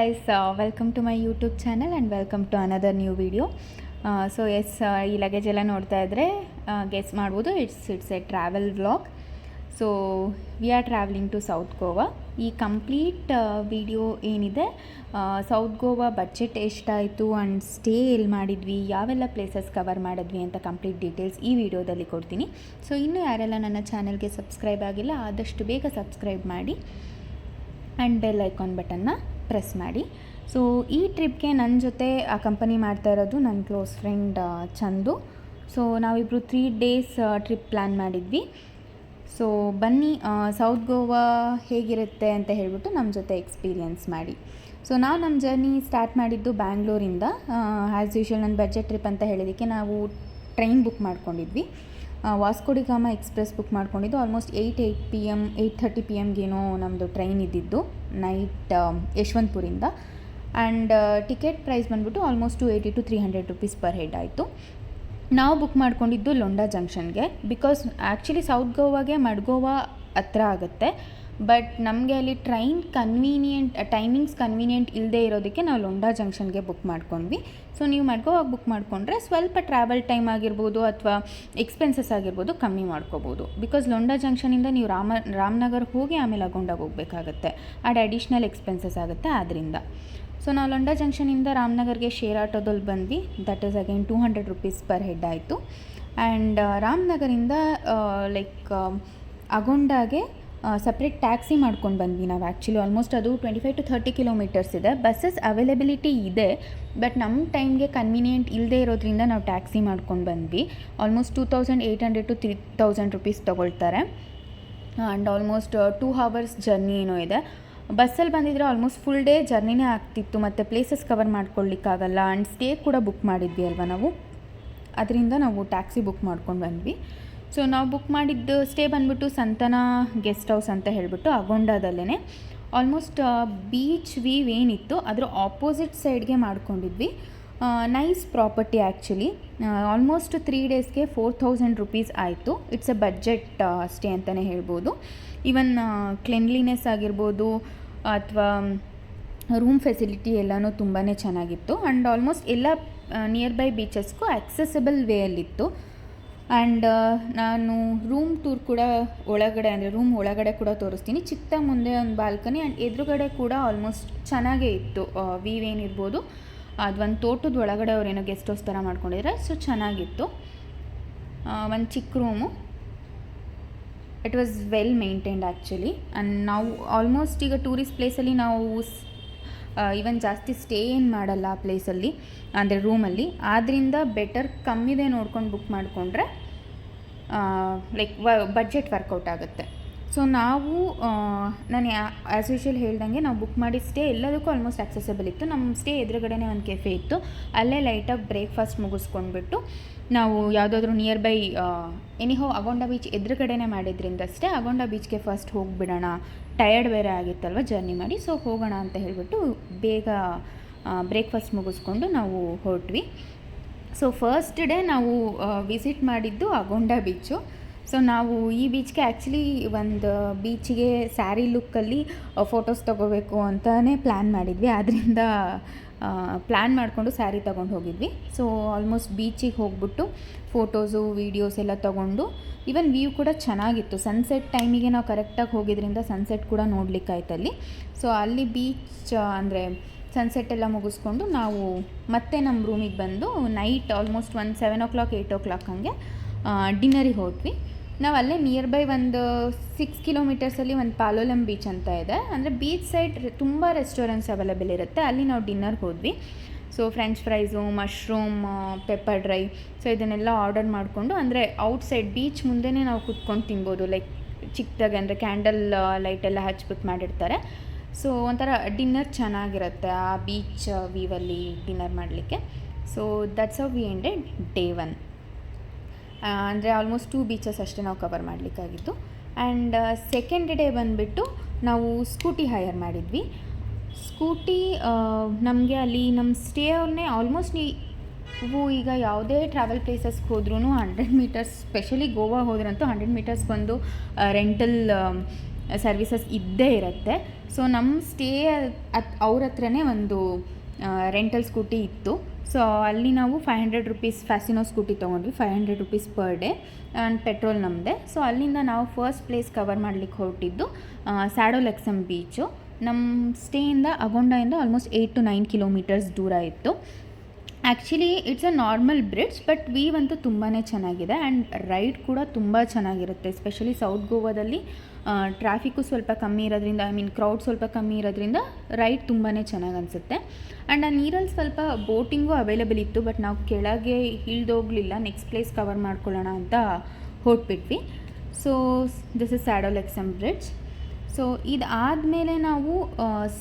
guys, welcome to my YouTube channel and welcome to another new video. So yes, ಈ luggage ಎಲ್ಲ ನೋಡ್ತಾ ಇದ್ದರೆ guess ಮಾಡ್ಬೋದು, it's a travel vlog. So we are travelling to south Goa. ಈ complete video ಏನಿದೆ, south Goa budget ಎಷ್ಟಾಯಿತು and stay ಎಲ್ಲಿ ಮಾಡಿದ್ವಿ, ಯಾವೆಲ್ಲ ಪ್ಲೇಸಸ್ ಕವರ್ ಮಾಡಿದ್ವಿ ಅಂತ ಕಂಪ್ಲೀಟ್ ಡೀಟೇಲ್ಸ್ ಈ ವಿಡಿಯೋದಲ್ಲಿ ಕೊಡ್ತೀನಿ. ಸೊ ಇನ್ನೂ ಯಾರೆಲ್ಲ ನನ್ನ ಚಾನಲ್ಗೆ ಸಬ್ಸ್ಕ್ರೈಬ್ ಆಗಿಲ್ಲ ಆದಷ್ಟು ಬೇಗ ಸಬ್ಸ್ಕ್ರೈಬ್ ಮಾಡಿ ಆ್ಯಂಡ್ ಬೆಲ್ ಐಕಾನ್ ಬಟನ್ನ ಪ್ರೆಸ್ ಮಾಡಿ. ಸೊ ಈ ಟ್ರಿಪ್ಗೆ ನನ್ನ ಜೊತೆ ಕಂಪನಿ ಮಾಡ್ತಾ ಇರೋದು ನನ್ನ ಕ್ಲೋಸ್ ಫ್ರೆಂಡ್ ಚಂದು. ಸೊ ನಾವಿಬ್ಬರು 3 days ಟ್ರಿಪ್ ಪ್ಲ್ಯಾನ್ ಮಾಡಿದ್ವಿ. ಸೊ ಬನ್ನಿ ಸೌತ್ ಗೋವಾ ಹೇಗಿರುತ್ತೆ ಅಂತ ಹೇಳ್ಬಿಟ್ಟು ನಮ್ಮ ಜೊತೆ ಎಕ್ಸ್ಪೀರಿಯನ್ಸ್ ಮಾಡಿ. ಸೊ ನಾವು ನಮ್ಮ ಜರ್ನಿ ಸ್ಟಾರ್ಟ್ ಮಾಡಿದ್ದು ಬ್ಯಾಂಗ್ಳೂರಿಂದ. ಆ್ಯಸ್ ಯೂಶ್ವಲ್ ನನ್ನ ಬಜೆಟ್ ಟ್ರಿಪ್ ಅಂತ ಹೇಳಿದ್ದಕ್ಕೆ ನಾವು ಟ್ರೈನ್ ಬುಕ್ ಮಾಡ್ಕೊಂಡಿದ್ವಿ. ವಾಸ್ಕೋ ಡಿ ಗಾಮಾ ಎಕ್ಸ್ಪ್ರೆಸ್ ಬುಕ್ ಮಾಡ್ಕೊಂಡಿದ್ದು. ಆಲ್ಮೋಸ್ಟ್ 8:30 PM ಏನೋ ನಮ್ಮದು ಟ್ರೈನ್ ಇದ್ದಿದ್ದು ನೈಟ್ ಯಶವಂತಪುರಿಂದ. ಆ್ಯಂಡ್ ಟಿಕೆಟ್ ಪ್ರೈಸ್ ಬಂದುಬಿಟ್ಟು almost 280 to 300 rupees per head ಆಯಿತು. ನಾವು ಬುಕ್ ಮಾಡ್ಕೊಂಡಿದ್ದು ಲೊಂಡಾ ಜಂಕ್ಷನ್ಗೆ, ಬಿಕಾಸ್ ಆ್ಯಕ್ಚುಲಿ ಸೌತ್ ಗೋವಾಗೆ ಮಡ್ಗೋವಾ ಹತ್ರ ಆಗುತ್ತೆ. ಬಟ್ ನಮಗೆ ಅಲ್ಲಿ ಟ್ರೈನ್ ಟೈಮಿಂಗ್ಸ್ ಕನ್ವೀನಿಯೆಂಟ್ ಇಲ್ಲದೆ ಇರೋದಕ್ಕೆ ನಾವು ಲೊಂಡಾ ಜಂಕ್ಷನ್ಗೆ ಬುಕ್ ಮಾಡ್ಕೊಂಡ್ವಿ. ಸೊ ನೀವು ಮಡ್ಗೋವಾಗಿ ಬುಕ್ ಮಾಡಿಕೊಂಡ್ರೆ ಸ್ವಲ್ಪ ಟ್ರಾವೆಲ್ ಟೈಮ್ ಆಗಿರ್ಬೋದು ಅಥವಾ ಎಕ್ಸ್ಪೆನ್ಸಸ್ ಆಗಿರ್ಬೋದು ಕಮ್ಮಿ ಮಾಡ್ಕೋಬೋದು. ಬಿಕಾಸ್ ಲೊಂಡಾ ಜಂಕ್ಷನಿಂದ ನೀವು ರಾಮನಗರ್ ಹೋಗಿ ಆಮೇಲೆ ಅಗೊಂಡಾಗ ಹೋಗಬೇಕಾಗತ್ತೆ, ಅದು ಅಡಿಷ್ನಲ್ ಎಕ್ಸ್ಪೆನ್ಸಸ್ ಆಗುತ್ತೆ ಆದ್ದರಿಂದ. ಸೊ ನಾವು ಲೊಂಡಾ ಜಂಕ್ಷನಿಂದ ರಾಮನಗರ್ಗೆ ಶೇರ್ ಆಟೋದಲ್ಲಿ ಬಂದ್ವಿ. That is again 200 rupees per head ಆಯಿತು. ಆ್ಯಂಡ್ ರಾಮನಗರಿಂದ ಅಗೊಂಡಾಗೆ ಸಪ್ರೇಟ್ ಟ್ಯಾಕ್ಸಿ ಮಾಡ್ಕೊಂಡು ಬಂದ್ವಿ ನಾವು. ಆ್ಯಕ್ಚುಲಿ ಆಲ್ಮೋಸ್ಟ್ ಅದು 25 to 30 kilometers ಇದೆ. ಬಸ್ಸಸ್ ಅವೈಲಬಿಲಿಟಿ ಇದೆ, ಬಟ್ ನಮ್ಮ ಟೈಮ್ಗೆ ಕನ್ವೀನಿಯೆಂಟ್ ಇಲ್ಲದೆ ಇರೋದ್ರಿಂದ ನಾವು ಟ್ಯಾಕ್ಸಿ ಮಾಡ್ಕೊಂಡು ಬಂದ್ವಿ. ಆಲ್ಮೋಸ್ಟ್ 2800 to 3000 rupees ತೊಗೊಳ್ತಾರೆ. ಆ್ಯಂಡ್ ಆಲ್ಮೋಸ್ಟ್ 2 hours ಜರ್ನಿ ಏನೋ ಇದೆ. ಬಸ್ಸಲ್ಲಿ ಬಂದಿದ್ರೆ ಆಲ್ಮೋಸ್ಟ್ ಫುಲ್ ಡೇ ಜರ್ನಿನೇ ಆಗ್ತಿತ್ತು, ಮತ್ತು ಪ್ಲೇಸಸ್ ಕವರ್ ಮಾಡ್ಕೊಳ್ಳಿಕ್ಕಾಗಲ್ಲ. ಆ್ಯಂಡ್ ಸ್ಟೇ ಕೂಡ ಬುಕ್ ಮಾಡಿದ್ವಿ ಅಲ್ವಾ ನಾವು, ಅದರಿಂದ ನಾವು ಟ್ಯಾಕ್ಸಿ ಬುಕ್ ಮಾಡ್ಕೊಂಡು ಬಂದ್ವಿ. ಸೊ ನಾವು ಬುಕ್ ಮಾಡಿದ್ದು ಸ್ಟೇ ಬಂದುಬಿಟ್ಟು ಸಂತನಾ ಗೆಸ್ಟ್ ಹೌಸ್ ಅಂತ ಹೇಳಿಬಿಟ್ಟು ಅಗೊಂಡಾದಲ್ಲೇ. ಆಲ್ಮೋಸ್ಟ್ ಬೀಚ್ ವೀವ್ ಏನಿತ್ತು ಅದರ ಆಪೋಸಿಟ್ ಸೈಡ್ಗೆ ಮಾಡ್ಕೊಂಡಿದ್ವಿ. Nice property actually. ಆಲ್ಮೋಸ್ಟ್ 3 daysಗೆ 4000 rupees ಆಯಿತು. ಇಟ್ಸ್ ಎ ಬಡ್ಜೆಟ್ ಸ್ಟೇ ಅಂತಲೇ ಹೇಳ್ಬೋದು. ಈವನ್ ಕ್ಲೆನ್ಲಿನೆಸ್ ಆಗಿರ್ಬೋದು ಅಥವಾ ರೂಮ್ ಫೆಸಿಲಿಟಿ ಎಲ್ಲನೂ ತುಂಬಾ ಚೆನ್ನಾಗಿತ್ತು. ಆ್ಯಂಡ್ ಆಲ್ಮೋಸ್ಟ್ ಎಲ್ಲ ನಿಯರ್ ಬೈ ಬೀಚಸ್ಗೂ ಆಕ್ಸೆಸಿಬಲ್ ವೇಯಲ್ಲಿತ್ತು. ಆ್ಯಂಡ್ ನಾನು ರೂಮ್ ಟೂರ್ ಕೂಡ ಒಳಗಡೆ, ಅಂದರೆ ರೂಮ್ ಒಳಗಡೆ ಕೂಡ ತೋರಿಸ್ತೀನಿ. ಚಿಕ್ಕ ಮುಂದೆ ಒಂದು ಬಾಲ್ಕನಿ ಆ್ಯಂಡ್ ಎದುರುಗಡೆ ಕೂಡ ಆಲ್ಮೋಸ್ಟ್ ಚೆನ್ನಾಗೇ ಇತ್ತು. ವೀವ್ ಏನಿರ್ಬೋದು, ಅದು ಒಂದು ತೋಟದ ಒಳಗಡೆ ಅವರೇನೋ ಗೆಸ್ಟ್ ಹೌಸ್ ಥರ ಮಾಡ್ಕೊಂಡಿದ್ದಾರೆ. ಸೊ ಚೆನ್ನಾಗಿತ್ತು. ಒಂದು ಚಿಕ್ಕ room. It was well maintained actually. And ನಾವು ಆಲ್ಮೋಸ್ಟ್ ಈಗ ಟೂರಿಸ್ಟ್ ಪ್ಲೇಸಲ್ಲಿ ನಾವು ಈವನ್ ಜಾಸ್ತಿ ಸ್ಟೇ ಏನು ಮಾಡಲ್ಲ ಆ ಪ್ಲೇಸಲ್ಲಿ, ಅಂದರೆ ರೂಮಲ್ಲಿ. ಆದ್ದರಿಂದ ಬೆಟರ್ ಕಮ್ಮಿದೆ ನೋಡ್ಕೊಂಡು ಬುಕ್ ಮಾಡಿಕೊಂಡ್ರೆ ಬಡ್ಜೆಟ್ ವರ್ಕೌಟ್ ಆಗುತ್ತೆ. ಸೊ ನಾವು ನಾನು ಆ್ಯಸ್ ಯೂಶ್ವಲ್ ಹೇಳ್ದಂಗೆ ನಾವು ಬುಕ್ ಮಾಡಿ ಸ್ಟೇ ಎಲ್ಲದಕ್ಕೂ ಆಲ್ಮೋಸ್ಟ್ ಆಕ್ಸೆಸಿಬಲ್ ಇತ್ತು. ನಮ್ಮ ಸ್ಟೇ ಎದುರುಗಡೆನೇ ಒಂದು ಕೆಫೆ ಇತ್ತು, ಅಲ್ಲೇ ಲೈಟಾಗಿ ಬ್ರೇಕ್ಫಾಸ್ಟ್ ಮುಗಿಸ್ಕೊಂಡ್ಬಿಟ್ಟು ನಾವು ಯಾವುದಾದ್ರೂ ನಿಯರ್ ಬೈ ಎನಿಹೋ ಅಗೊಂಡ ಬೀಚ್ ಎದುರುಗಡೆನೇ ಮಾಡಿದ್ರಿಂದ ಅಷ್ಟೇ ಅಗೊಂಡ ಬೀಚ್ಗೆ ಫಸ್ಟ್ ಹೋಗಿಬಿಡೋಣ, ಟಯರ್ಡ್ ಬೇರೆ ಆಗಿತ್ತಲ್ವ ಜರ್ನಿ ಮಾಡಿ. ಸೊ ಹೋಗೋಣ ಅಂತ ಹೇಳಿಬಿಟ್ಟು ಬೇಗ ಬ್ರೇಕ್ಫಾಸ್ಟ್ ಮುಗಿಸ್ಕೊಂಡು ನಾವು ಹೊರಟ್ವಿ. ಸೊ ಫಸ್ಟ್ ಡೇ ನಾವು ವಿಸಿಟ್ ಮಾಡಿದ್ದು ಅಗೊಂಡ ಬೀಚು. ಸೊ ನಾವು ಈ ಬೀಚ್ಗೆ ಆ್ಯಕ್ಚುಲಿ ಒಂದು ಬೀಚಿಗೆ ಸ್ಯಾರಿ ಲುಕ್ಕಲ್ಲಿ ಫೋಟೋಸ್ ತೊಗೋಬೇಕು ಅಂತಲೇ ಪ್ಲ್ಯಾನ್ ಮಾಡಿದ್ವಿ. ಆದ್ದರಿಂದ ಪ್ಲ್ಯಾನ್ ಮಾಡಿಕೊಂಡು ಸ್ಯಾರಿ ತೊಗೊಂಡು ಹೋಗಿದ್ವಿ. ಸೊ ಆಲ್ಮೋಸ್ಟ್ ಬೀಚಿಗೆ ಹೋಗ್ಬಿಟ್ಟು ಫೋಟೋಸು ವೀಡಿಯೋಸ್ ಎಲ್ಲ ತೊಗೊಂಡು, ಈವನ್ ವ್ಯೂ ಕೂಡ ಚೆನ್ನಾಗಿತ್ತು. ಸನ್ಸೆಟ್ ಟೈಮಿಗೆ ನಾವು ಕರೆಕ್ಟಾಗಿ ಹೋಗಿದ್ರಿಂದ ಸನ್ಸೆಟ್ ಕೂಡ ನೋಡಲಿಕ್ಕಾಯ್ತಲ್ಲಿ. ಸೊ ಅಲ್ಲಿ ಬೀಚ್ ಅಂದರೆ ಸನ್ಸೆಟ್ ಎಲ್ಲ ಮುಗಿಸ್ಕೊಂಡು ನಾವು ಮತ್ತೆ ನಮ್ಮ ರೂಮಿಗೆ ಬಂದು ನೈಟ್ ಆಲ್ಮೋಸ್ಟ್ 7 o'clock 8 o'clock ಹಂಗೆ ಡಿನ್ನರಿಗೆ ಹೋದ್ವಿ. ನಾವು ಅಲ್ಲೇ ನಿಯರ್ ಬೈ ಒಂದು 6 kilometersಲ್ಲಿ ಒಂದು ಪಾಲೋಲಂ ಬೀಚ್ ಅಂತ ಇದೆ. ಅಂದರೆ ಬೀಚ್ ಸೈಡ್ ತುಂಬ ರೆಸ್ಟೋರೆಂಟ್ಸ್ ಅವೈಲೇಬಲ್ ಇರುತ್ತೆ. ಅಲ್ಲಿ ನಾವು ಡಿನ್ನರ್ಗೆ ಹೋದ್ವಿ. So French fries, mushroom, pepper dry, so ಇದನ್ನೆಲ್ಲ ಆರ್ಡರ್ ಮಾಡಿಕೊಂಡು, ಅಂದರೆ ಔಟ್ಸೈಡ್ ಬೀಚ್ ಮುಂದೆನೇ ನಾವು ಕುತ್ಕೊಂಡು ತಿನ್ಬೋದು. ಚಿಕ್ಕದಾಗಿ, ಅಂದರೆ ಕ್ಯಾಂಡಲ್ ಲೈಟೆಲ್ಲ ಹಚ್ಬಿಟ್ಟು ಮಾಡಿರ್ತಾರೆ. ಸೊ ಒಂಥರ ಡಿನ್ನರ್ ಚೆನ್ನಾಗಿರುತ್ತೆ ಆ ಬೀಚ್ ವೀವಲ್ಲಿ ಡಿನ್ನರ್ ಮಾಡಲಿಕ್ಕೆ. So that's how we ended day 1. ಅಂದರೆ ಆಲ್ಮೋಸ್ಟ್ 2 beaches ಅಷ್ಟೇ ನಾವು ಕವರ್ ಮಾಡಲಿಕ್ಕಾಗಿತ್ತು. ಆ್ಯಂಡ್ ಸೆಕೆಂಡ್ ಡೇ ಬಂದುಬಿಟ್ಟು ನಾವು ಸ್ಕೂಟಿ ಹೈಯರ್ ಮಾಡಿದ್ವಿ. ಸ್ಕೂಟಿ ನಮಗೆ ಅಲ್ಲಿ ನಮ್ಮ ಸ್ಟೇ ಅವ್ರನ್ನೇ ಆಲ್ಮೋಸ್ಟ್ ನೀವು ಈಗ ಯಾವುದೇ ಟ್ರಾವೆಲ್ ಪ್ಲೇಸಸ್ಗೆ ಹೋದ್ರೂ 100 meters, ಸ್ಪೆಷಲಿ ಗೋವಾ ಹೋದ್ರಂತೂ 100 meters ಬಂದು ರೆಂಟಲ್ ಸರ್ವಿಸಸ್ ಇದ್ದೇ ಇರುತ್ತೆ. ಸೊ ನಮ್ಮ ಸ್ಟೇ ಅವ್ರ ಹತ್ರನೇ ಒಂದು ರೆಂಟಲ್ ಸ್ಕೂಟಿ ಇತ್ತು. ಸೊ ಅಲ್ಲಿ ನಾವು 500 ರುಪೀಸ್ ಫ್ಯಾಸಿನೋ ಸ್ಕೂಟಿ ತೊಗೊಂಡ್ವಿ, 500 rupees per day and petrol ನಮ್ಮದೇ. ಸೊ ಅಲ್ಲಿಂದ ನಾವು ಫಸ್ಟ್ ಪ್ಲೇಸ್ ಕವರ್ ಮಾಡಲಿಕ್ಕೆ ಹೊರಟಿದ್ದು ಸ್ಯಾಡೋಲೆಕ್ಸಮ್ ಬೀಚು. ನಮ್ಮ ಸ್ಟೇಯಿಂದ ಅಗೊಂಡಾಯಿಂದ ಆಲ್ಮೋಸ್ಟ್ 8 to 9 ಕಿಲೋಮೀಟರ್ಸ್ ದೂರ ಇತ್ತು. Actually it's a normal bridge, but view ಅಂತೂ ತುಂಬಾ ಚೆನ್ನಾಗಿದೆ ಆ್ಯಂಡ್ ರೈಡ್ ಕೂಡ ತುಂಬ ಚೆನ್ನಾಗಿರುತ್ತೆ. ಎಸ್ಪೆಷಲಿ ಸೌತ್ ಗೋವಾದಲ್ಲಿ ಟ್ರಾಫಿಕ್ಕು ಸ್ವಲ್ಪ ಕಮ್ಮಿ ಇರೋದ್ರಿಂದ, ಕ್ರೌಡ್ ಸ್ವಲ್ಪ ಕಮ್ಮಿ ಇರೋದ್ರಿಂದ ರೈಡ್ ತುಂಬಾ ಚೆನ್ನಾಗಿ ಅನಿಸುತ್ತೆ. ಆ್ಯಂಡ್ ಆ ನೀರಲ್ಲಿ ಸ್ವಲ್ಪ ಬೋಟಿಂಗು ಅವೈಲೇಬಲ್ ಇತ್ತು, ಬಟ್ ನಾವು ಕೆಳಗೆ ಇಳಿದೋಗಲಿಲ್ಲ, ನೆಕ್ಸ್ಟ್ ಪ್ಲೇಸ್ ಕವರ್ ಮಾಡ್ಕೊಳ್ಳೋಣ ಅಂತ ಹೊರಟ್ಬಿಟ್ವಿ. So this is Sadolxem bridge. So ಇದಾದಮೇಲೆ ನಾವು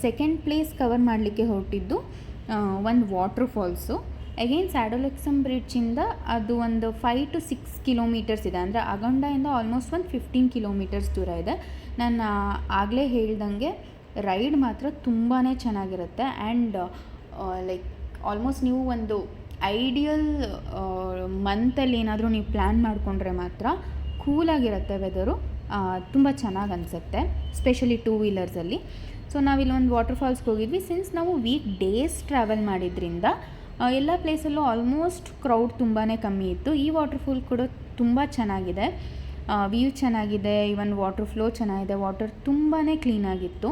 ಸೆಕೆಂಡ್ ಪ್ಲೇಸ್ ಕವರ್ ಮಾಡಲಿಕ್ಕೆ ಹೊರಟಿದ್ದು ಒಂದು ವಾಟರ್ ಫಾಲ್ಸು. ಅಗೇನ್ ಸ್ಯಾಡೋಲೆಕ್ಸಮ್ ಬ್ರಿಡ್ಜಿಂದ ಅದು ಒಂದು 5 to 6 ಕಿಲೋಮೀಟರ್ಸ್ ಇದೆ. ಅಂದರೆ ಅಗೊಂಡಾಯಿಂದ ಆಲ್ಮೋಸ್ಟ್ ಒಂದು 15 ಕಿಲೋಮೀಟರ್ಸ್ ದೂರ ಇದೆ. ನಾನು ಆಗಲೇ ಹೇಳ್ದಂಗೆ ರೈಡ್ ಮಾತ್ರ ತುಂಬಾ ಚೆನ್ನಾಗಿರುತ್ತೆ. ಆ್ಯಂಡ್ ಲೈಕ್ ಆಲ್ಮೋಸ್ಟ್ ನೀವು ಒಂದು ಐಡಿಯಲ್ ಮಂತಲ್ಲಿ ಏನಾದರೂ ನೀವು ಪ್ಲ್ಯಾನ್ ಮಾಡಿಕೊಂಡ್ರೆ ಮಾತ್ರ ಕೂಲಾಗಿರುತ್ತೆ ವೆದರು, ತುಂಬ ಚೆನ್ನಾಗಿ ಅನಿಸುತ್ತೆ, ಸ್ಪೆಷಲಿ 2 ವೀಲರ್ಸಲ್ಲಿ. ಸೊ ನಾವಿಲ್ಲಿ ಒಂದು ವಾಟರ್ ಫಾಲ್ಸ್ಗೆ ಹೋಗಿದ್ವಿ. ಸಿನ್ಸ್ ನಾವು ವೀಕ್ ಡೇಸ್ ಟ್ರಾವೆಲ್ ಮಾಡಿದ್ರಿಂದ ಎಲ್ಲ ಪ್ಲೇಸಲ್ಲೂ ಆಲ್ಮೋಸ್ಟ್ ಕ್ರೌಡ್ ತುಂಬಾ ಕಮ್ಮಿ ಇತ್ತು. ಈ ವಾಟರ್ ಫಾಲ್ ಕೂಡ ತುಂಬ ಚೆನ್ನಾಗಿದೆ, ವ್ಯೂ ಚೆನ್ನಾಗಿದೆ, ಈವನ್ ವಾಟರ್ ಫ್ಲೋ ಚೆನ್ನಾಗಿದೆ, ವಾಟರ್ ತುಂಬಾ ಕ್ಲೀನಾಗಿತ್ತು.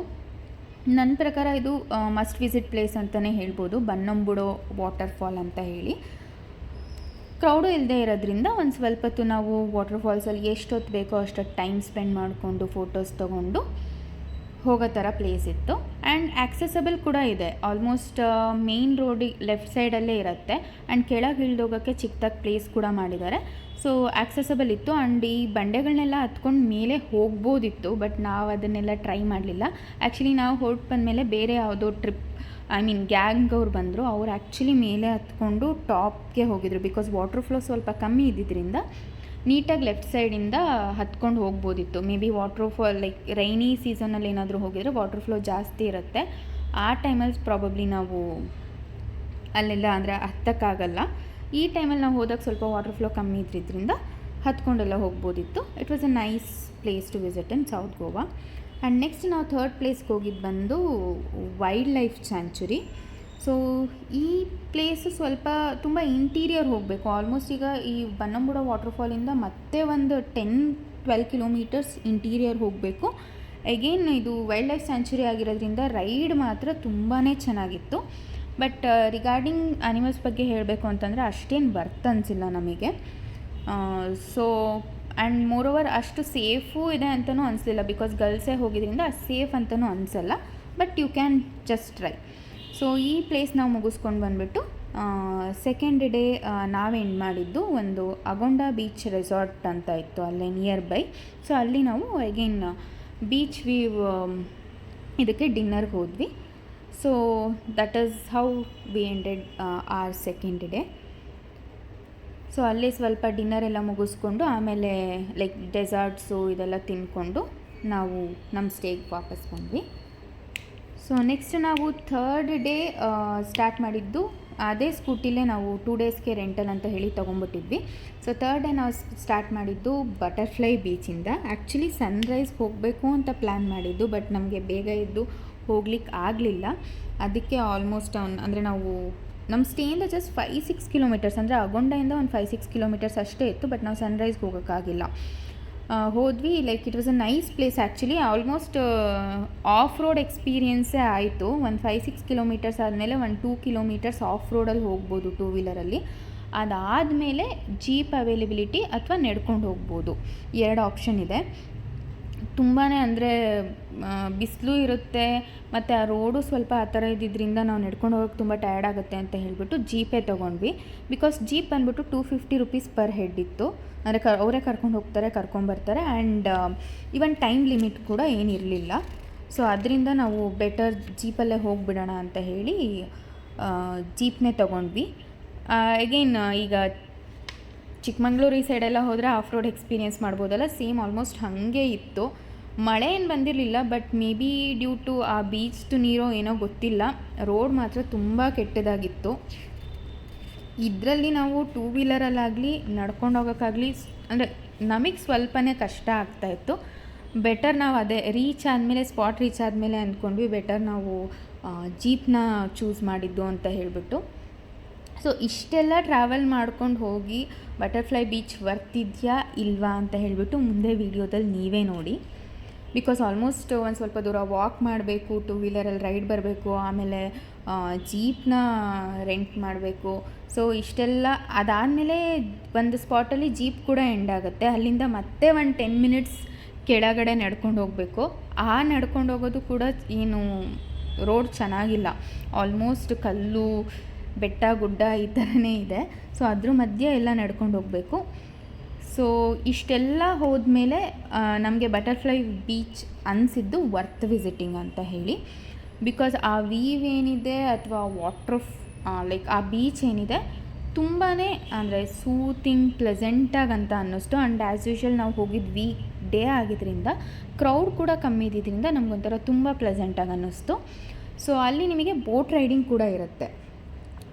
ನನ್ನ ಪ್ರಕಾರ ಇದು ಮಸ್ಟ್ ವಿಸಿಟ್ ಪ್ಲೇಸ್ ಅಂತಲೇ ಹೇಳ್ಬೋದು, ಬನ್ನಂಬುಡೋ ವಾಟರ್ ಫಾಲ್ ಅಂತ ಹೇಳಿ. ಕ್ರೌಡು ಇಲ್ಲದೆ ಇರೋದ್ರಿಂದ ಒಂದು ಸ್ವಲ್ಪ ಹೊತ್ತು ನಾವು ವಾಟರ್ ಫಾಲ್ಸಲ್ಲಿ ಎಷ್ಟೊತ್ತು ಬೇಕೋ ಅಷ್ಟೊತ್ತು ಟೈಮ್ ಸ್ಪೆಂಡ್ ಮಾಡಿಕೊಂಡು ಫೋಟೋಸ್ ತೊಗೊಂಡು ಹೋಗೋ ಥರ ಪ್ಲೇಸ್ ಇತ್ತು. ಆ್ಯಂಡ್ ಆ್ಯಕ್ಸೆಸಬಲ್ ಕೂಡ ಇದೆ, ಆಲ್ಮೋಸ್ಟ್ ಮೇನ್ ರೋಡಿಗೆ ಲೆಫ್ಟ್ ಸೈಡಲ್ಲೇ ಇರುತ್ತೆ. ಆ್ಯಂಡ್ ಕೆಳಗೆ ಇಳಿದೋಗೋಕ್ಕೆ ಚಿಕ್ಕದಾಗಿ ಪ್ಲೇಸ್ ಕೂಡ ಮಾಡಿದ್ದಾರೆ. ಸೊ ಆ್ಯಕ್ಸೆಸಬಲ್ ಇತ್ತು. ಆ್ಯಂಡ್ ಈ ಬಂಡೆಗಳನ್ನೆಲ್ಲ ಹತ್ಕೊಂಡು ಮೇಲೆ ಹೋಗ್ಬೋದಿತ್ತು, ಬಟ್ ನಾವು ಅದನ್ನೆಲ್ಲ ಟ್ರೈ ಮಾಡಲಿಲ್ಲ. ಆ್ಯಕ್ಚುಲಿ ನಾವು ಹೊರಟು ಬಂದಮೇಲೆ ಬೇರೆ ಯಾವುದೋ ಟ್ರಿಪ್ ಗ್ಯಾಂಗ್ ಅವ್ರು ಬಂದರು, ಅವ್ರು ಆ್ಯಕ್ಚುಲಿ ಮೇಲೆ ಹತ್ಕೊಂಡು ಟಾಪ್ಗೆ ಹೋಗಿದ್ರು. ಬಿಕಾಸ್ ವಾಟರ್ ಫ್ಲೋ ಸ್ವಲ್ಪ ಕಮ್ಮಿ ಇದ್ದಿದ್ದರಿಂದ ನೀಟಾಗಿ ಲೆಫ್ಟ್ ಸೈಡಿಂದ ಹತ್ಕೊಂಡು ಹೋಗ್ಬೋದಿತ್ತು. Maybe water fall like rainy ಸೀಸನಲ್ಲಿ ಏನಾದರೂ ಹೋಗಿದರೆ ವಾಟರ್ ಫ್ಲೋ ಜಾಸ್ತಿ ಇರುತ್ತೆ, ಆ ಟೈಮಲ್ಲಿ ಪ್ರಾಬಬ್ಲಿ ನಾವು ಅಲ್ಲೆಲ್ಲ ಅಂದರೆ ಹತ್ತಕ್ಕಾಗಲ್ಲ. ಈ ಟೈಮಲ್ಲಿ ನಾವು ಹೋದಾಗ ಸ್ವಲ್ಪ ವಾಟರ್ ಫ್ಲೋ ಕಮ್ಮಿ ಇದ್ದಿದ್ದರಿಂದ ಹತ್ಕೊಂಡೆಲ್ಲ ಹೋಗ್ಬೋದಿತ್ತು. It was a nice place to visit in south Goa. And next ನಾವು ಥರ್ಡ್ ಪ್ಲೇಸ್ಗೆ ಹೋಗಿದ್ದು ಬಂದು ವೈಲ್ಡ್ ಲೈಫ್ ಸ್ಯಾಂಚುರಿ. ಸೊ ಈ ಪ್ಲೇಸು ಸ್ವಲ್ಪ ತುಂಬ ಇಂಟೀರಿಯರ್ ಹೋಗಬೇಕು. ಆಲ್ಮೋಸ್ಟ್ ಈಗ ಈ ಬನ್ನಂಬುಡ ವಾಟರ್ಫಾಲಿಂದ ಮತ್ತೆ ಒಂದು 10-12 ಕಿಲೋಮೀಟರ್ಸ್ ಇಂಟೀರಿಯರ್ ಹೋಗಬೇಕು. ಅಗೇನ್ ಇದು ವೈಲ್ಡ್ ಲೈಫ್ ಸ್ಯಾಂಚುರಿ ಆಗಿರೋದ್ರಿಂದ ರೈಡ್ ಮಾತ್ರ ತುಂಬಾ ಚೆನ್ನಾಗಿತ್ತು. ಬಟ್ ರಿಗಾರ್ಡಿಂಗ್ ಅನಿಮಲ್ಸ್ ಬಗ್ಗೆ ಹೇಳಬೇಕು ಅಂತಂದರೆ ಅಷ್ಟೇನು ವರ್ತ್ ಅನಿಸಿಲ್ಲ ನಮಗೆ. ಸೊ ಆ್ಯಂಡ್ ಮೋರ್ ಓವರ್ ಅಷ್ಟು ಸೇಫು ಇದೆ ಅಂತಲೂ ಅನಿಸಲಿಲ್ಲ, ಬಿಕಾಸ್ ಗರ್ಲ್ಸೇ ಹೋಗಿದ್ರಿಂದ ಅಷ್ಟು ಸೇಫ್ ಅಂತಲೂ ಅನಿಸಲ್ಲ. But you can just try. So ಈ ಪ್ಲೇಸ್ ನಾವು ಮುಗಿಸ್ಕೊಂಡು ಬಂದುಬಿಟ್ಟು ಸೆಕೆಂಡ್ ಡೇ ನಾವು ಎಂಡ್ ಮಾಡಿದ್ದು ಒಂದು ಅಗೊಂಡಾ ಬೀಚ್ ರೆಸಾರ್ಟ್ ಅಂತ ಇತ್ತು ಅಲ್ಲೇ ನಿಯರ್ ಬೈ. ಸೊ ಅಲ್ಲಿ ನಾವು ಅಗೇನ್ ಬೀಚ್ ವ್ಯೂ ಇದಕ್ಕೆ ಡಿನ್ನರ್ಗೆ ಹೋದ್ವಿ. So that is how we ended our second day. So ಅಲ್ಲಿ ಸ್ವಲ್ಪ ಡಿನ್ನರ್ ಎಲ್ಲ ಮುಗಿಸ್ಕೊಂಡು ಆಮೇಲೆ ಲೈಕ್ ಡೆಸರ್ಟ್ಸು ಇದೆಲ್ಲ ತಿಂದ್ಕೊಂಡು ನಾವು ನಮ್ಮ ಸ್ಟೇಗೆ ವಾಪಸ್ ಬಂದ್ವಿ. ಸೊ ನೆಕ್ಸ್ಟ್ ನಾವು ಥರ್ಡ್ ಡೇ ಸ್ಟಾರ್ಟ್ ಮಾಡಿದ್ದು ಅದೇ ಸ್ಕೂಟಿಲೇ ನಾವು 2 ಡೇಸ್ಗೆ ರೆಂಟಲ್ ಅಂತ ಹೇಳಿ ತೊಗೊಂಬಿಟ್ಟಿದ್ವಿ. ಸೊ ಥರ್ಡ್ ಡೇ ನಾವು ಸ್ಟಾರ್ಟ್ ಮಾಡಿದ್ದು ಬಟರ್ಫ್ಲೈ ಬೀಚಿಂದ. ಆ್ಯಕ್ಚುಲಿ ಸನ್ರೈಸ್ಗೆ ಹೋಗಬೇಕು ಅಂತ ಪ್ಲ್ಯಾನ್ ಮಾಡಿದ್ದು, ಬಟ್ ನಮಗೆ ಬೇಗ ಎದ್ದು ಹೋಗ್ಲಿಕ್ಕೆ ಆಗಲಿಲ್ಲ. ಅದಕ್ಕೆ ಆಲ್ಮೋಸ್ಟ್ ಅಂದರೆ ನಾವು ನಮ್ಮ ಸ್ಟೇಯಿಂದ ಜಸ್ಟ್ 5-6 ಕಿಲೋಮೀಟರ್ಸ್, ಅಂದರೆ ಅಗೊಂಡಾಯಿಂದ ಒಂದು 5-6 ಕಿಲೋಮೀಟರ್ಸ್ ಅಷ್ಟೇ ಇತ್ತು. ಬಟ್ ನಾವು ಸನ್ರೈಸ್ಗೆ ಹೋಗೋಕ್ಕಾಗಿಲ್ಲ. ಹೋದ್ವಿ. Like it was a nice place actually. Almost off road ಎಕ್ಸ್ಪೀರಿಯನ್ಸೇ ಆಯಿತು. ಒಂದು 5-6 ಕಿಲೋಮೀಟರ್ಸ್ ಆದಮೇಲೆ ಒಂದು 2 ಕಿಲೋಮೀಟರ್ಸ್ ಆಫ್ ರೋಡಲ್ಲಿ ಹೋಗ್ಬೋದು 2 ವೀಲರಲ್ಲಿ. ಅದಾದಮೇಲೆ ಜೀಪ್ ಅವೈಲಬಿಲಿಟಿ ಅಥವಾ ನಡ್ಕೊಂಡು ಹೋಗ್ಬೋದು, 2 ಆಪ್ಷನ್ ಇದೆ. ತುಂಬಾ ಅಂದರೆ ಬಿಸಿಲು ಇರುತ್ತೆ ಮತ್ತು ಆ ರೋಡು ಸ್ವಲ್ಪ ಆ ಥರ ಇದ್ದಿದ್ದರಿಂದ ನಾವು ನಡ್ಕೊಂಡು ಹೋಗೋಕ್ಕೆ ತುಂಬ ಟಯರ್ಡ್ ಆಗುತ್ತೆ ಅಂತ ಹೇಳಿಬಿಟ್ಟು ಜೀಪೇ ತೊಗೊಂಡ್ವಿ. ಬಿಕಾಸ್ ಜೀಪ್ ಬಂದುಬಿಟ್ಟು 250 ರುಪೀಸ್ ಪರ್ ಹೆಡ್ ಇತ್ತು. ಅಂದರೆ ಅವರೇ ಕರ್ಕೊಂಡು ಹೋಗ್ತಾರೆ, ಕರ್ಕೊಂಬರ್ತಾರೆ. ಆ್ಯಂಡ್ ಈವನ್ ಟೈಮ್ ಲಿಮಿಟ್ ಕೂಡ ಏನಿರಲಿಲ್ಲ. ಸೊ ಅದರಿಂದ ನಾವು ಬೆಟರ್ ಜೀಪಲ್ಲೇ ಹೋಗಿಬಿಡೋಣ ಅಂತ ಹೇಳಿ ಜೀಪ್ನೇ ತೊಗೊಂಡ್ವಿ. ಅಗೇನ್ ಈಗ ಚಿಕ್ಕಮಂಗ್ಳೂರು ಈ ಸೈಡೆಲ್ಲ ಹೋದರೆ ಆಫ್ ರೋಡ್ ಎಕ್ಸ್ಪೀರಿಯೆನ್ಸ್ ಮಾಡ್ಬೋದಲ್ಲ, ಸೇಮ್ ಆಲ್ಮೋಸ್ಟ್ ಹಾಗೆ ಇತ್ತು. ಮಳೆ ಏನು ಬಂದಿರಲಿಲ್ಲ, but maybe due to ಆ ಬೀಚ್ದು ನೀರೋ ಏನೋ ಗೊತ್ತಿಲ್ಲ, ರೋಡ್ ಮಾತ್ರ ತುಂಬ ಕೆಟ್ಟದಾಗಿತ್ತು. ಇದರಲ್ಲಿ ನಾವು 2 ವೀಲರಲ್ಲಾಗಲಿ ನಡ್ಕೊಂಡು ಹೋಗೋಕ್ಕಾಗಲಿ ಅಂದರೆ ನಮಗೆ ಸ್ವಲ್ಪನೇ ಕಷ್ಟ ಆಗ್ತಾಯಿತ್ತು. ಬೆಟರ್ ನಾವು ಅದೇ ಸ್ಪಾಟ್ ರೀಚ್ ಆದಮೇಲೆ ಅಂದ್ಕೊಂಡ್ವಿ ಬೆಟರ್ ನಾವು ಜೀಪ್ನ ಚೂಸ್ ಮಾಡಿದ್ದು ಅಂತ ಹೇಳಿಬಿಟ್ಟು. ಸೊ ಇಷ್ಟೆಲ್ಲ ಟ್ರಾವೆಲ್ ಮಾಡ್ಕೊಂಡು ಹೋಗಿ ಬಟರ್ಫ್ಲೈ ಬೀಚ್ ವರ್ತ್ ಇದೆಯಾ ಇಲ್ವಾ ಅಂತ ಹೇಳಿಬಿಟ್ಟು ಮುಂದೆ ವೀಡಿಯೋದಲ್ಲಿ ನೀವೇ ನೋಡಿ. ಬಿಕಾಸ್ ಆಲ್ಮೋಸ್ಟ್ ಒಂದು ಸ್ವಲ್ಪ ದೂರ ವಾಕ್ ಮಾಡಬೇಕು, 2 ವೀಲರಲ್ಲಿ ರೈಡ್ ಬರಬೇಕು, ಆಮೇಲೆ ಜೀಪ್ನ ರೆಂಟ್ ಮಾಡಬೇಕು. ಸೊ ಇಷ್ಟೆಲ್ಲ ಅದಾದಮೇಲೆ ಒಂದು ಸ್ಪಾಟಲ್ಲಿ ಜೀಪ್ ಕೂಡ ಎಂಡ್ ಆಗುತ್ತೆ. ಅಲ್ಲಿಂದ ಮತ್ತೆ ಒಂದು 10 ಮಿನಿಟ್ಸ್ ಕೆಳಗಡೆ ನಡ್ಕೊಂಡು ಹೋಗಬೇಕು. ನಡ್ಕೊಂಡು ಹೋಗೋದು ಕೂಡ ಏನು ರೋಡ್ ಚೆನ್ನಾಗಿಲ್ಲ, ಆಲ್ಮೋಸ್ಟ್ ಕಲ್ಲು ಬೆಟ್ಟ ಗುಡ್ಡ ಈ ಥರನೇ ಇದೆ. ಸೊ ಅದ್ರ ಮಧ್ಯೆ ಎಲ್ಲ ನಡ್ಕೊಂಡು ಹೋಗಬೇಕು. ಸೊ ಇಷ್ಟೆಲ್ಲ ಹೋದ್ಮೇಲೆ ನಮಗೆ ಬಟರ್ಫ್ಲೈ ಬೀಚ್ ಅನಿಸಿದ್ದು ವರ್ತ್ ವಿಸಿಟಿಂಗ್ ಅಂತ ಹೇಳಿ. ಬಿಕಾಸ್ ಆ ವೀವ್ ಏನಿದೆ ಅಥವಾ ಲೈಕ್ ಆ ಬೀಚ್ ಏನಿದೆ ತುಂಬಾ ಅಂದರೆ ಸೂತಿಂಗ್ ಪ್ಲೆಸೆಂಟಾಗಿ ಅಂತ ಅನ್ನಿಸ್ತು. ಆ್ಯಂಡ್ ಆ್ಯಸ್ ಯೂಶ್ವಲ್ ನಾವು ಹೋಗಿದ್ದು ವೀಕ್ ಡೇ ಆಗಿದ್ದರಿಂದ ಕ್ರೌಡ್ ಕೂಡ ಕಮ್ಮಿ ಇದ್ದಿದ್ದರಿಂದ ನಮಗೊಂಥರ ತುಂಬ ಪ್ಲೆಸೆಂಟಾಗಿ ಅನ್ನಿಸ್ತು. ಸೊ ಅಲ್ಲಿ ನಿಮಗೆ ಬೋಟ್ ರೈಡಿಂಗ್ ಕೂಡ ಇರುತ್ತೆ.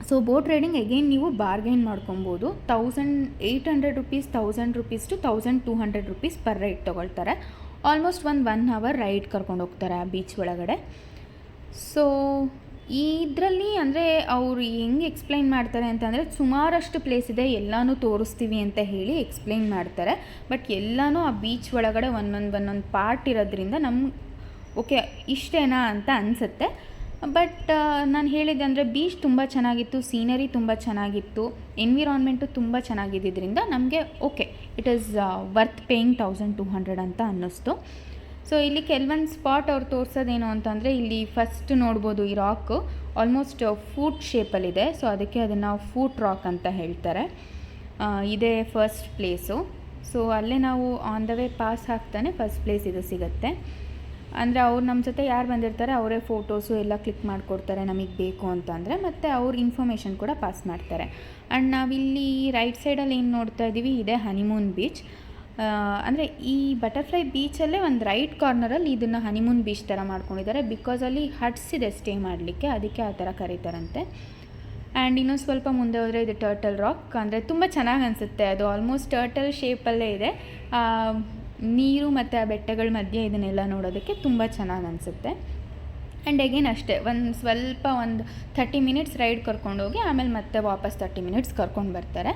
ಸೊ ಬೋಟ್ ರೈಡಿಂಗ್ ಅಗೇನ್ ನೀವು ಬಾರ್ಗೈನ್ ಮಾಡ್ಕೊಬೋದು. 1800 rupees, 1000 rupees to 1200 rupees per ride ತೊಗೊಳ್ತಾರೆ. ಆಲ್ಮೋಸ್ಟ್ 1 ಅವರ್ ರೈಡ್ ಕರ್ಕೊಂಡು ಹೋಗ್ತಾರೆ ಆ ಬೀಚ್ ಒಳಗಡೆ. ಸೊ ಇದರಲ್ಲಿ ಅಂದರೆ ಅವರು ಹೆಂಗೆ ಎಕ್ಸ್ಪ್ಲೈನ್ ಮಾಡ್ತಾರೆ ಅಂತಂದರೆ ಸುಮಾರಷ್ಟು ಪ್ಲೇಸ್ ಇದೆ, ಎಲ್ಲನೂ ತೋರಿಸ್ತೀವಿ ಅಂತ ಹೇಳಿ ಎಕ್ಸ್ಪ್ಲೈನ್ ಮಾಡ್ತಾರೆ. ಬಟ್ ಎಲ್ಲನೂ ಆ ಬೀಚ್ ಒಳಗಡೆ ಒಂದೊಂದು ಪಾರ್ಟ್ ಇರೋದ್ರಿಂದ ಓಕೆ ಇಷ್ಟೇನಾ ಅಂತ ಅನಿಸುತ್ತೆ. ಬಟ್ ನಾನು ಹೇಳಿದ್ದೆ ಅಂದರೆ ಬೀಚ್ ತುಂಬ ಚೆನ್ನಾಗಿತ್ತು, ಸೀನರಿ ತುಂಬ ಚೆನ್ನಾಗಿತ್ತು, ಎನ್ವಿರಾನ್ಮೆಂಟು ತುಂಬ ಚೆನ್ನಾಗಿದ್ದರಿಂದ ನಮಗೆ okay it is worth paying 1200 ಅಂತ ಅನ್ನಿಸ್ತು. ಸೊ ಇಲ್ಲಿ ಕೆಲವೊಂದು ಸ್ಪಾಟ್ ಅವ್ರು ತೋರಿಸೋದೇನು ಅಂತಂದರೆ ಇಲ್ಲಿ ಫಸ್ಟ್ ನೋಡ್ಬೋದು ಈ ರಾಕು ಆಲ್ಮೋಸ್ಟ್ ಫೂಟ್ ಶೇಪಲ್ಲಿದೆ. ಸೊ ಅದಕ್ಕೆ ಅದನ್ನು ಫೂಟ್ ರಾಕ್ ಅಂತ ಹೇಳ್ತಾರೆ. ಇದೇ ಫಸ್ಟ್ ಪ್ಲೇಸು. ಸೊ ಅಲ್ಲೇ ನಾವು ಆನ್ ದ ವೇ ಪಾಸ್ ಹಾಕ್ತಾನೆ ಫಸ್ಟ್ ಪ್ಲೇಸ್ ಇದು ಸಿಗುತ್ತೆ. ಅಂದರೆ ಅವ್ರು ನಮ್ಮ ಜೊತೆ ಯಾರು ಬಂದಿರ್ತಾರೆ ಅವರೇ ಫೋಟೋಸು ಎಲ್ಲ ಕ್ಲಿಕ್ ಮಾಡಿಕೊಡ್ತಾರೆ ನಮಗೆ ಬೇಕು ಅಂತಂದರೆ, ಮತ್ತು ಅವ್ರ ಇನ್ಫಾರ್ಮೇಷನ್ ಕೂಡ ಪಾಸ್ ಮಾಡ್ತಾರೆ. ಆ್ಯಂಡ್ ನಾವಿಲ್ಲಿ ರೈಟ್ ಸೈಡಲ್ಲಿ ಏನು ನೋಡ್ತಾ ಇದ್ದೀವಿ ಇದೇ ಹನಿಮೂನ್ ಬೀಚ್. ಅಂದರೆ ಈ ಬಟರ್ಫ್ಲೈ ಬೀಚಲ್ಲೇ ಒಂದು ರೈಟ್ ಕಾರ್ನರಲ್ಲಿ ಇದನ್ನು ಹನಿಮೂನ್ ಬೀಚ್ ಥರ ಮಾಡ್ಕೊಂಡಿದ್ದಾರೆ. ಬಿಕಾಸ್ ಅಲ್ಲಿ ಹಟ್ಸ್ ಇದೆ ಸ್ಟೇ ಮಾಡಲಿಕ್ಕೆ, ಅದಕ್ಕೆ ಆ ಥರ ಕರೀತಾರಂತೆ. ಆ್ಯಂಡ್ ಇನ್ನೊಂದು ಸ್ವಲ್ಪ ಮುಂದೆ ಹೋದರೆ ಇದು ಟರ್ಟಲ್ ರಾಕ್. ಅಂದರೆ ತುಂಬ ಚೆನ್ನಾಗಿ ಅನಿಸುತ್ತೆ, ಅದು ಆಲ್ಮೋಸ್ಟ್ ಟರ್ಟಲ್ ಶೇಪಲ್ಲೇ ಇದೆ. ನೀರು ಮತ್ತು ಆ ಬೆಟ್ಟಗಳ ಮಧ್ಯೆ ಇದನ್ನೆಲ್ಲ ನೋಡೋದಕ್ಕೆ ತುಂಬ ಚೆನ್ನಾಗಿ ಅನಿಸುತ್ತೆ. ಆ್ಯಂಡ್ ಅಗೇನ್ ಅಷ್ಟೇ ಒಂದು 30 ಮಿನಿಟ್ಸ್ ರೈಡ್ ಕರ್ಕೊಂಡೋಗಿ ಆಮೇಲೆ ಮತ್ತೆ ವಾಪಸ್ 30 ಮಿನಿಟ್ಸ್ ಕರ್ಕೊಂಡು ಬರ್ತಾರೆ.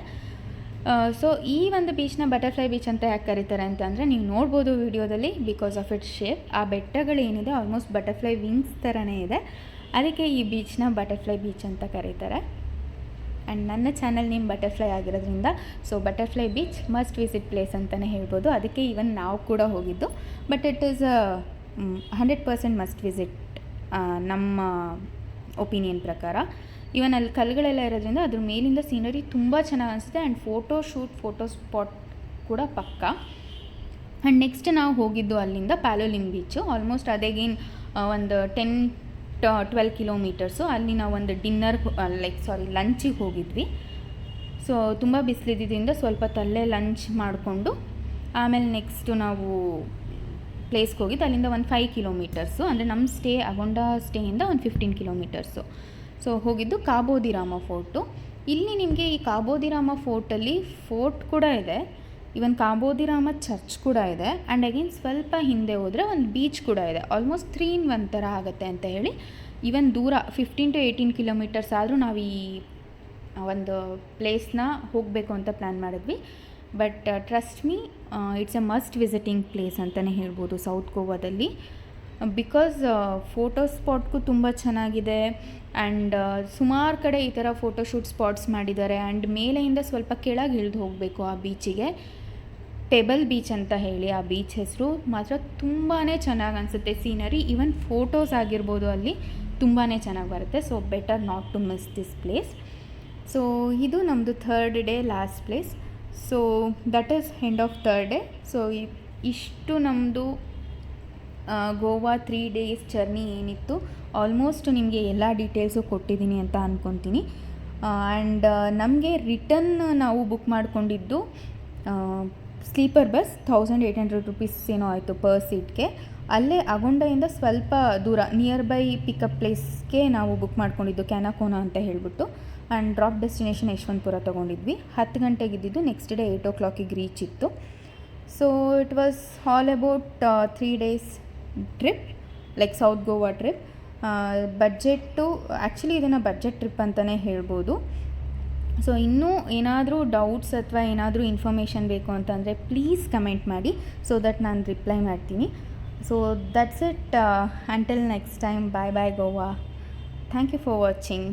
ಸೊ ಈ ಒಂದು ಬೀಚ್ನ ಬಟರ್ಫ್ಲೈ ಬೀಚ್ ಅಂತ ಯಾಕೆ ಕರೀತಾರೆ ಅಂತಂದರೆ ನೀವು ನೋಡ್ಬೋದು ವಿಡಿಯೋದಲ್ಲಿ, ಬಿಕಾಸ್ ಆಫ್ ಇಟ್ಸ್ ಶೇಪ್. ಆ ಬೆಟ್ಟಗಳೇನಿದೆ ಆಲ್ಮೋಸ್ಟ್ ಬಟರ್ಫ್ಲೈ ವಿಂಗ್ಸ್ ಥರನೇ ಇದೆ, ಅದಕ್ಕೆ ಈ ಬೀಚ್ನ ಬಟರ್ಫ್ಲೈ ಬೀಚ್ ಅಂತ ಕರೀತಾರೆ. ಆ್ಯಂಡ್ ನನ್ನ ಚಾನಲ್ ನೇಮ್ ಬಟರ್ಫ್ಲೈ ಆಗಿರೋದ್ರಿಂದ so butterfly beach must visit place ಅಂತಲೇ ಹೇಳ್ಬೋದು. ಅದಕ್ಕೆ ಈವನ್ ನಾವು ಕೂಡ ಹೋಗಿದ್ದು. But it is 100% must visit ನಮ್ಮ ಒಪಿನಿಯನ್ ಪ್ರಕಾರ. ಇವನ್ ಅಲ್ಲಿ ಕಲ್ಲುಗಳೆಲ್ಲ ಇರೋದ್ರಿಂದ ಅದ್ರ ಮೇಲಿಂದ ಸೀನರಿ ತುಂಬ ಚೆನ್ನಾಗಿ ಅನಿಸುತ್ತೆ. ಆ್ಯಂಡ್ ಫೋಟೋ ಸ್ಪಾಟ್ ಕೂಡ ಪಕ್ಕ. ಆ್ಯಂಡ್ ನೆಕ್ಸ್ಟ್ ನಾವು ಹೋಗಿದ್ದು ಅಲ್ಲಿಂದ ಪ್ಯಾಲೋಲಿಮ್ ಬೀಚು. ಆಲ್ಮೋಸ್ಟ್ ಅದೇಗೇನು ಒಂದು 10-12 ಕಿಲೋಮೀಟರ್ಸು. ಅಲ್ಲಿ ನಾವು ಒಂದು ಲಂಚಿಗೆ ಹೋಗಿದ್ವಿ. ಸೊ ತುಂಬ ಬಿಸಿಲಿದ್ದರಿಂದ ಸ್ವಲ್ಪ ತಲ್ಲೇ ಲಂಚ್ ಮಾಡಿಕೊಂಡು ಆಮೇಲೆ ನೆಕ್ಸ್ಟು ನಾವು ಪ್ಲೇಸ್ಗೆ ಹೋಗಿದ್ದು. ಅಲ್ಲಿಂದ ಒಂದು 5 ಕಿಲೋಮೀಟರ್ಸು, ಅಂದರೆ ನಮ್ಮ ಅಗೊಂಡ ಸ್ಟೇಯಿಂದ ಒಂದು 15 ಕಿಲೋಮೀಟರ್ಸು. ಸೊ ಹೋಗಿದ್ದು ಕಾಬೋದಿರಾಮ ಫೋರ್ಟು. ಇಲ್ಲಿ ನಿಮಗೆ ಈ ಕಾಬೋದಿರಾಮ ಫೋರ್ಟಲ್ಲಿ ಫೋರ್ಟ್ ಕೂಡ ಇದೆ, ಇವನ್ ಕಾಬೋದಿರಾಮ ಚರ್ಚ್ ಕೂಡ ಇದೆ. ಆ್ಯಂಡ್ ಅಗೇನ್ ಸ್ವಲ್ಪ ಹಿಂದೆ ಹೋದರೆ ಒಂದು ಬೀಚ್ ಕೂಡ ಇದೆ. ಆಲ್ಮೋಸ್ಟ್ 3 in 1 ಥರ ಆಗುತ್ತೆ ಅಂತ ಹೇಳಿ. ಇವನ್ ದೂರ 15 to 18 ಕಿಲೋಮೀಟರ್ಸ್ ಆದರೂ ನಾವು ಈ ಒಂದು ಪ್ಲೇಸ್ನ ಹೋಗಬೇಕು ಅಂತ ಪ್ಲ್ಯಾನ್ ಮಾಡಿದ್ವಿ. But trust me it's A must visiting place ಅಂತಲೇ ಹೇಳ್ಬೋದು ಸೌತ್ ಗೋವಾದಲ್ಲಿ. ಬಿಕಾಸ್ ಫೋಟೋ ಸ್ಪಾಟ್ಗೂ ತುಂಬ ಚೆನ್ನಾಗಿದೆ. ಆ್ಯಂಡ್ ಸುಮಾರು ಕಡೆ ಈ ಥರ ಫೋಟೋಶೂಟ್ ಸ್ಪಾಟ್ಸ್ ಮಾಡಿದ್ದಾರೆ. ಆ್ಯಂಡ್ ಮೇಲೆಯಿಂದ ಸ್ವಲ್ಪ ಕೆಳಗೆ ಇಳಿದು ಹೋಗಬೇಕು ಆ ಬೀಚಿಗೆ. ಪೆಬಲ್ ಬೀಚ್ ಅಂತ ಹೇಳಿ ಆ ಬೀಚ್ ಹೆಸರು. ಮಾತ್ರ ತುಂಬಾ ಚೆನ್ನಾಗಿ ಅನಿಸುತ್ತೆ ಸೀನರಿ. ಈವನ್ ಫೋಟೋಸ್ ಆಗಿರ್ಬೋದು ಅಲ್ಲಿ ತುಂಬಾ ಚೆನ್ನಾಗಿ ಬರುತ್ತೆ. So better not to miss this place. So ಇದು ನಮ್ಮದು 3rd day last place. So that is end of 3rd day. So ಇಷ್ಟು ನಮ್ಮದು ಗೋವಾ 3 days ಜರ್ನಿ ಏನಿತ್ತು ಆಲ್ಮೋಸ್ಟ್ ನಿಮಗೆ ಎಲ್ಲ ಡೀಟೇಲ್ಸು ಕೊಟ್ಟಿದ್ದೀನಿ ಅಂತ ಅಂದ್ಕೊತೀನಿ. ಆ್ಯಂಡ್ ನಮಗೆ ರಿಟರ್ನ್ ನಾವು ಬುಕ್ ಮಾಡಿಕೊಂಡಿದ್ದು ಸ್ಲೀಪರ್ ಬಸ್ 1800 ರುಪೀಸ್ ಏನೋ ಆಯಿತು ಪರ್ ಸೀಟ್ಗೆ. ಅಲ್ಲೇ ಅಗೊಂಡೆಯಿಂದ ಸ್ವಲ್ಪ ದೂರ ನಿಯರ್ ಬೈ ಪಿಕಪ್ ಪ್ಲೇಸ್ಗೆ ನಾವು ಬುಕ್ ಮಾಡ್ಕೊಂಡಿದ್ದು, ಕ್ಯಾನಕೋನ ಅಂತ ಹೇಳಿಬಿಟ್ಟು. ಆ್ಯಂಡ್ ಡ್ರಾಪ್ ಡೆಸ್ಟಿನೇಷನ್ ಯಶವಂತಪುರ ತೊಗೊಂಡಿದ್ವಿ. 10 ಗಂಟೆಗೆ ಇದ್ದಿದ್ದು, ನೆಕ್ಸ್ಟ್ ಡೇ 8 o'clock ರೀಚ್ ಇತ್ತು. So it was all about 3 days trip, like south Goa trip. Budget actually ಇದನ್ನು ಬಡ್ಜೆಟ್ ಟ್ರಿಪ್ ಅಂತಲೇ ಹೇಳ್ಬೋದು. ಸೊ ಇನ್ನೂ ಏನಾದರೂ ಡೌಟ್ಸ್ ಅಥವಾ ಏನಾದರೂ ಇನ್ಫಾರ್ಮೇಷನ್ ಬೇಕು ಅಂತಂದರೆ ಪ್ಲೀಸ್ ಕಮೆಂಟ್ ಮಾಡಿ, ಸೊ ದಟ್ ನಾನು ರಿಪ್ಲೈ ಮಾಡ್ತೀನಿ. So that's it. Until next time, bye bye Goa. Thank you for watching.